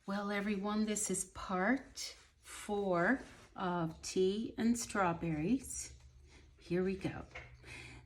Well, everyone, this is part 4 of tea and strawberries. Here we go.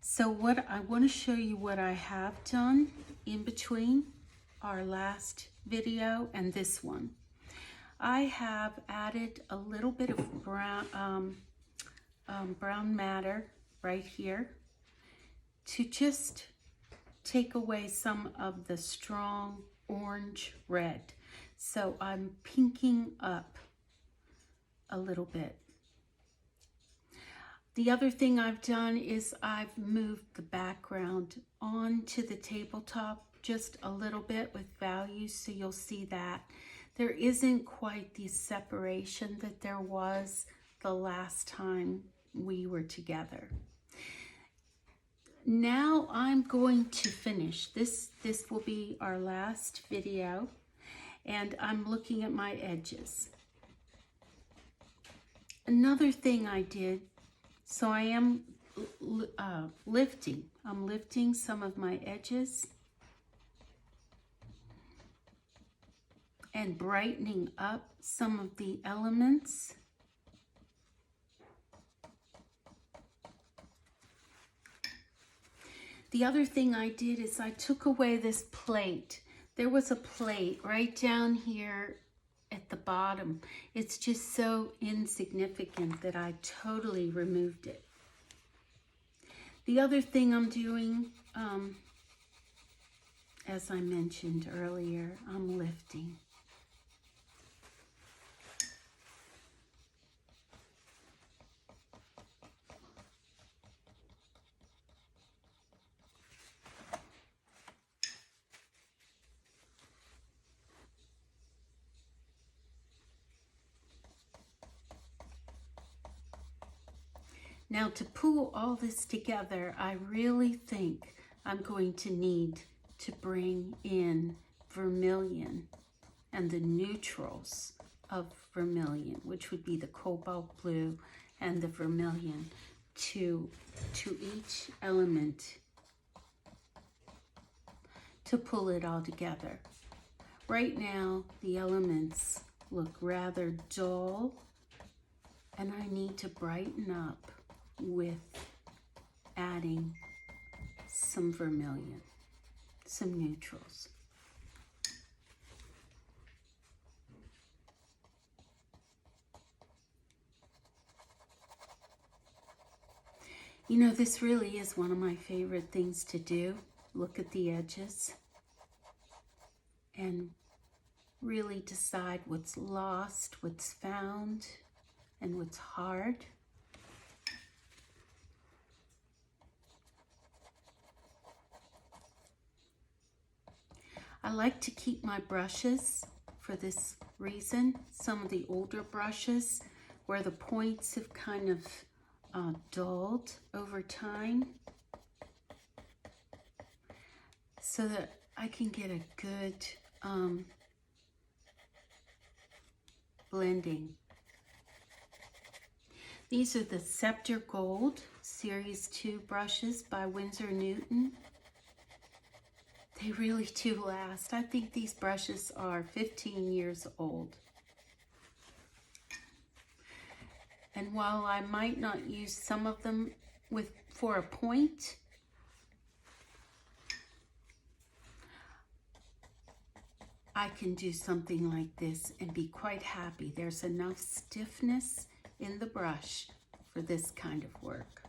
So what I want to show you what I have done in between our last video and this one. I have added a little bit of brown matter right here to just take away some of the strong orange red. So I'm pinking up a little bit. The other thing I've done is I've moved the background onto the tabletop just a little bit with values, so you'll see that there isn't quite the separation that there was the last time we were together. Now I'm going to finish. This will be our last video, and I'm looking at my edges. Another thing I did, so I am lifting. I'm lifting some of my edges and brightening up some of the elements. The other thing I did is I took away this plate. There was a plate right down here at the bottom. It's just so insignificant that I totally removed it. The other thing I'm doing, as I mentioned earlier, I'm lifting. Now, to pull all this together, I really think I'm going to need to bring in vermilion and the neutrals of vermilion, which would be the cobalt blue and the vermilion, to each element to pull it all together. Right now, the elements look rather dull, and I need to brighten up with adding some vermilion, some neutrals. You know, this really is one of my favorite things to do. Look at the edges and really decide what's lost, what's found, and what's hard. I like to keep my brushes for this reason. Some of the older brushes where the points have kind of dulled over time, so that I can get a good blending. These are the Scepter Gold Series 2 brushes by Winsor Newton. They really do last. I think these brushes are 15 years old. And while I might not use some of them for a point, I can do something like this and be quite happy. There's enough stiffness in the brush for this kind of work.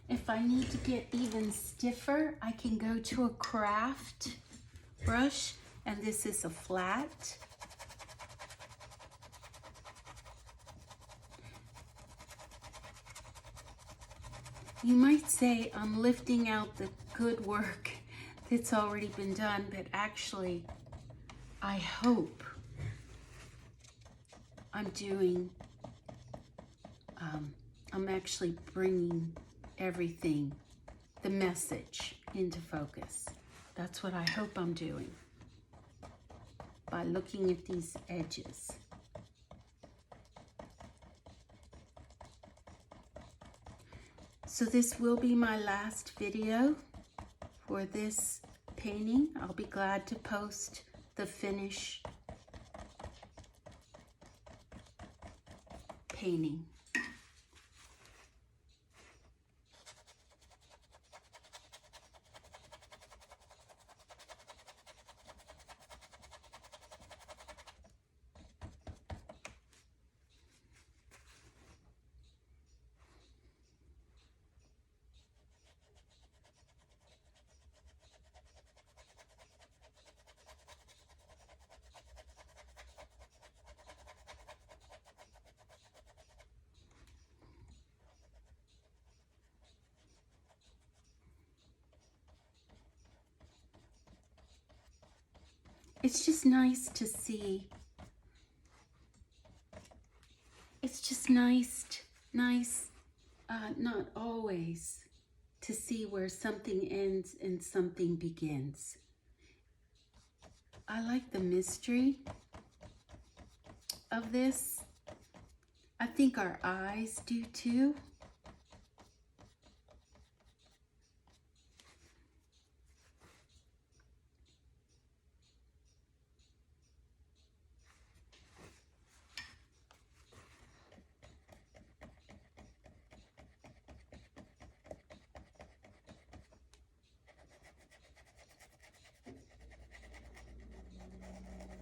If I need to get even stiffer, I can go to a craft brush, and this is a flat. You might say I'm lifting out the good work that's already been done, but actually, I hope I'm doing, I'm actually bringing everything, the message, into focus. That's what I hope I'm doing by looking at these edges. So this will be my last video for this painting. I'll be glad to post the finish painting. It's just nice to see. It's just nice, not always, to see where something ends and something begins. I like the mystery of this. I think our eyes do too.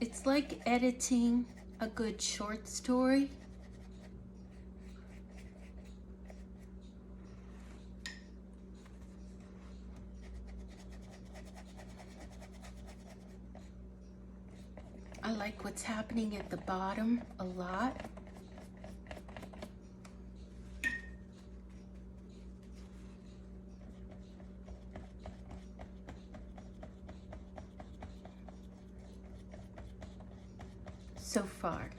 It's like editing a good short story. I like what's happening at the bottom a lot. So far.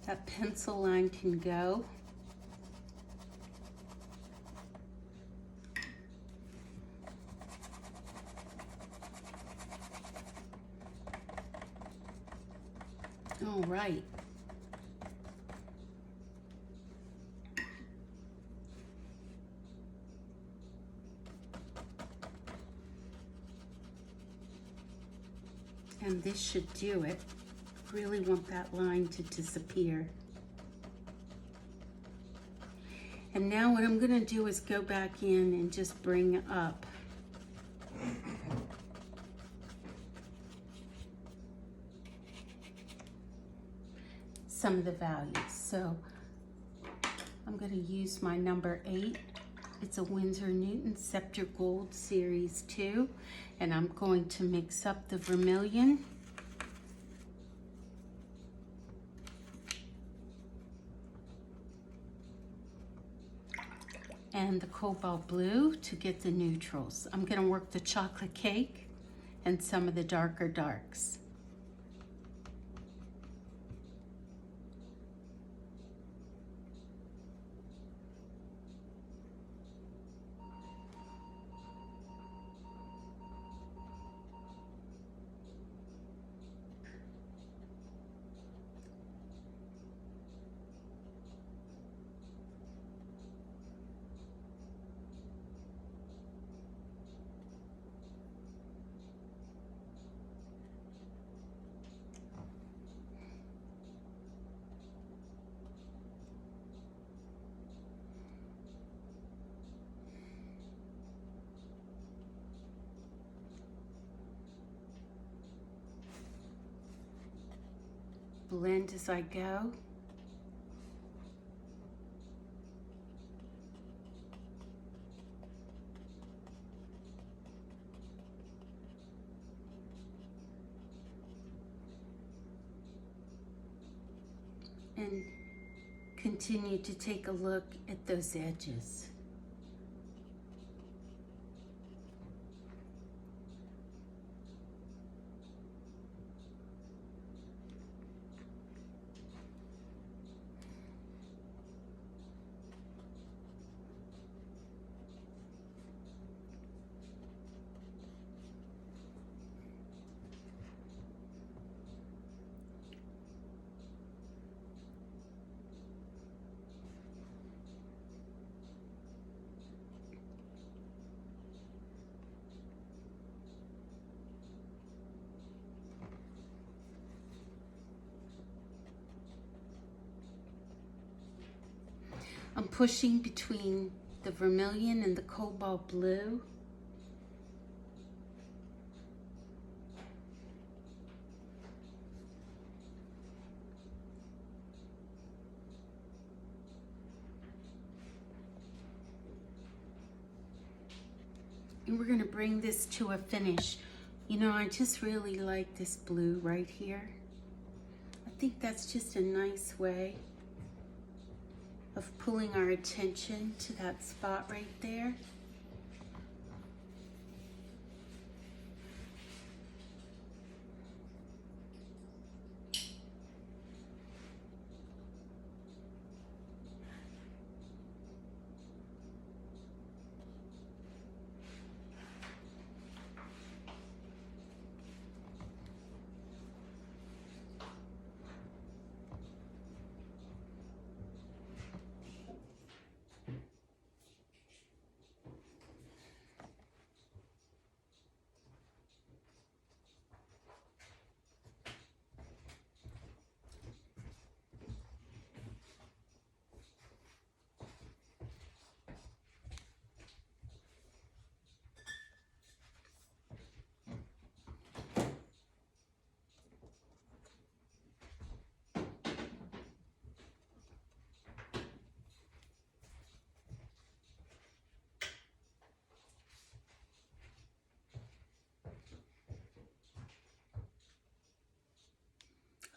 That pencil line can go. All right. And this should do it. Really want that line to disappear. And now what I'm gonna do is go back in and just bring up some of the values. So I'm gonna use my number 8. It's a Winsor Newton Scepter Gold Series 2. And I'm going to mix up the vermilion and the cobalt blue to get the neutrals. I'm gonna work the chocolate cake and some of the darker darks. blend as I go. And continue to take a look at those edges. I'm pushing between the vermilion and the cobalt blue. And we're going to bring this to a finish. You know, I just really like this blue right here. I think that's just a nice way of pulling our attention to that spot right there.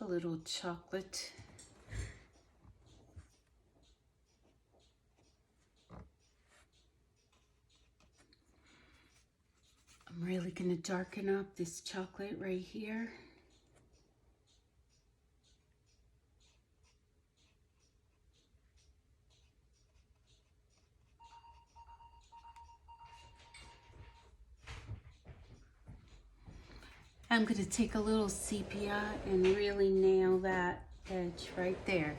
A little chocolate. I'm really going to darken up this chocolate right here. I'm going to take a little sepia and really nail that edge right there.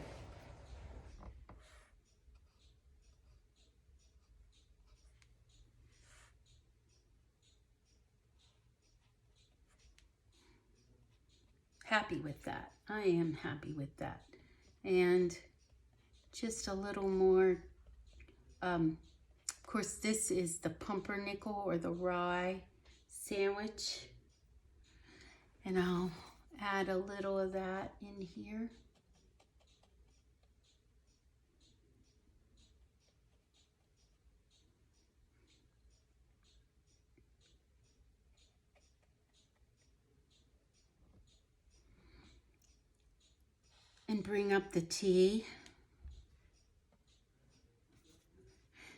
Happy with that. I am happy with that. And just a little more, of course this is the pumpernickel or the rye sandwich. And I'll add a little of that in here. And bring up the tea.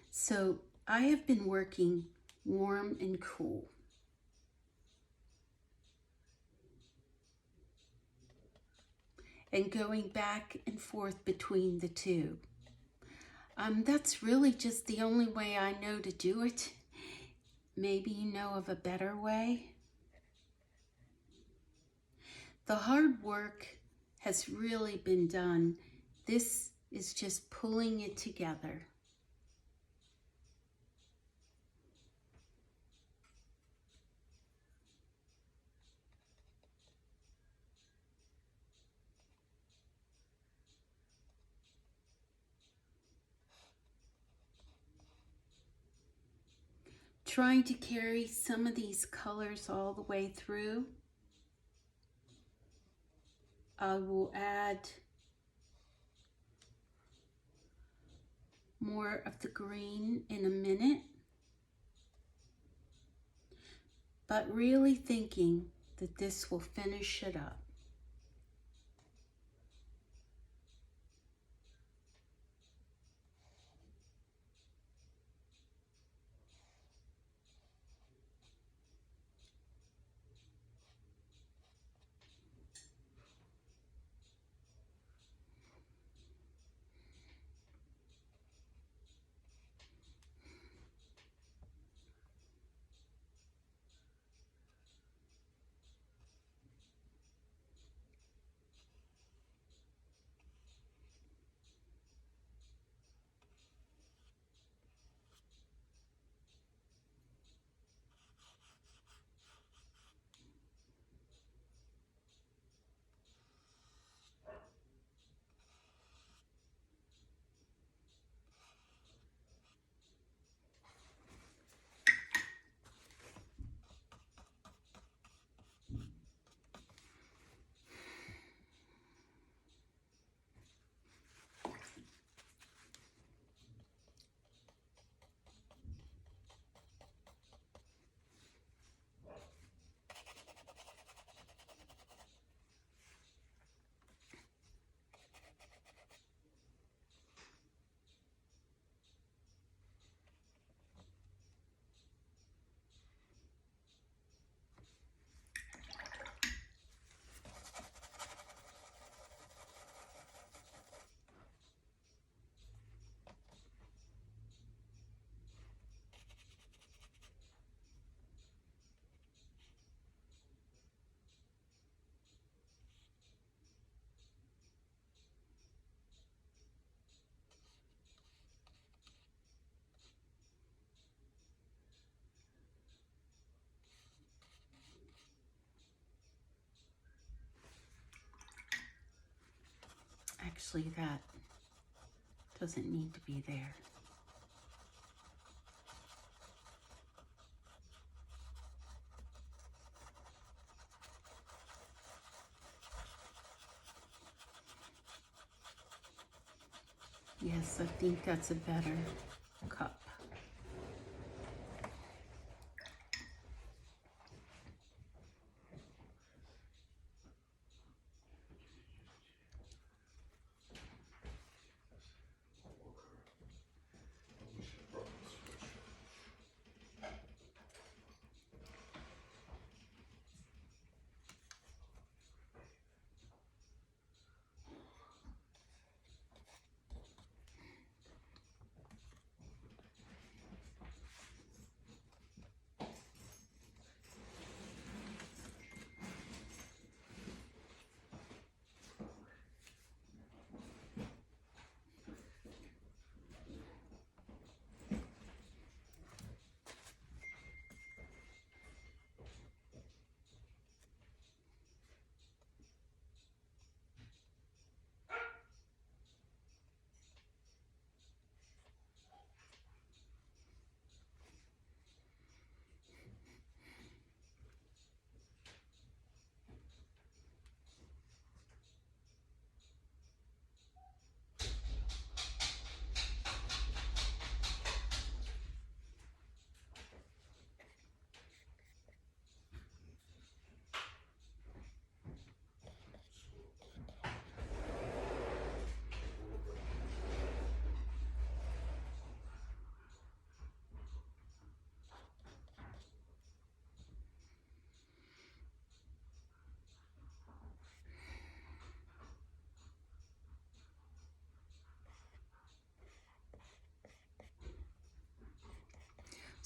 So I have been working warm and cool. And going back and forth between the two. That's really just the only way I know to do it. Maybe you know of a better way. The hard work has really been done. This is just pulling it together. Trying to carry some of these colors all the way through. I will add more of the green in a minute, but really thinking that this will finish it up. Actually, that doesn't need to be there. Yes, I think that's a better cup.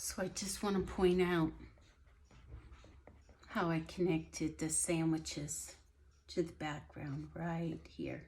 So I just want to point out how I connected the sandwiches to the background right here.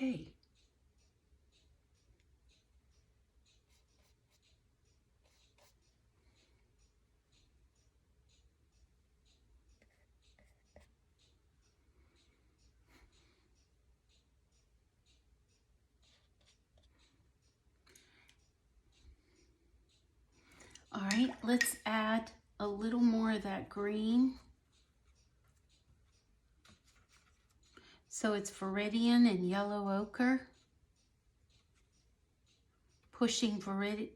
okay. All right, let's add a little more of that green. So it's Viridian and Yellow Ochre. Pushing Viridian.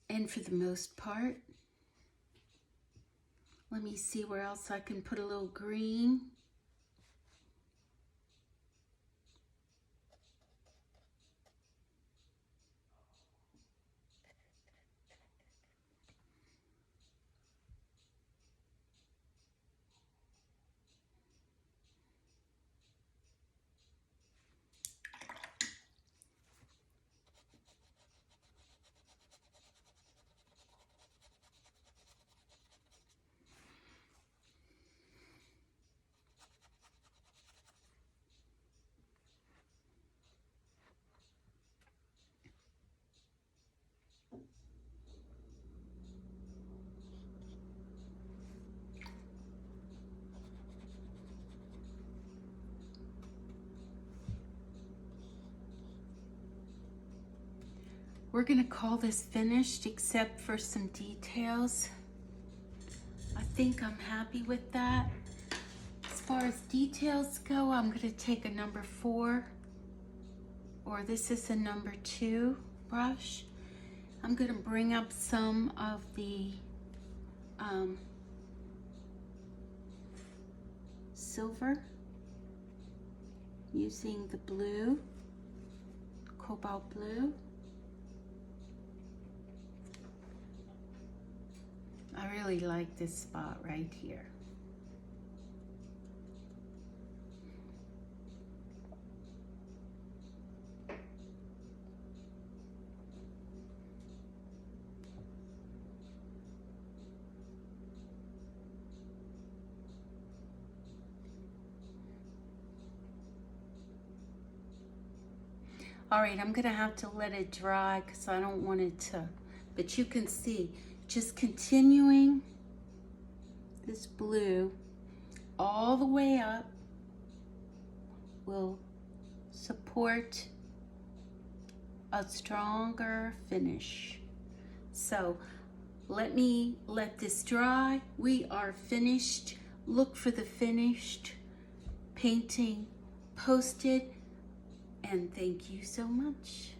And for the most part, let me see where else I can put a little green. We're gonna call this finished except for some details. I think I'm happy with that. As far as details go, I'm gonna take a number 4, or this is a number 2 brush. I'm gonna bring up some of the silver using the blue, cobalt blue. I really like this spot right here. All right, I'm gonna have to let it dry because I don't want it to, but you can see, just continuing this blue all the way up will support a stronger finish. So let me let this dry. We are finished. Look for the finished painting posted, and thank you so much.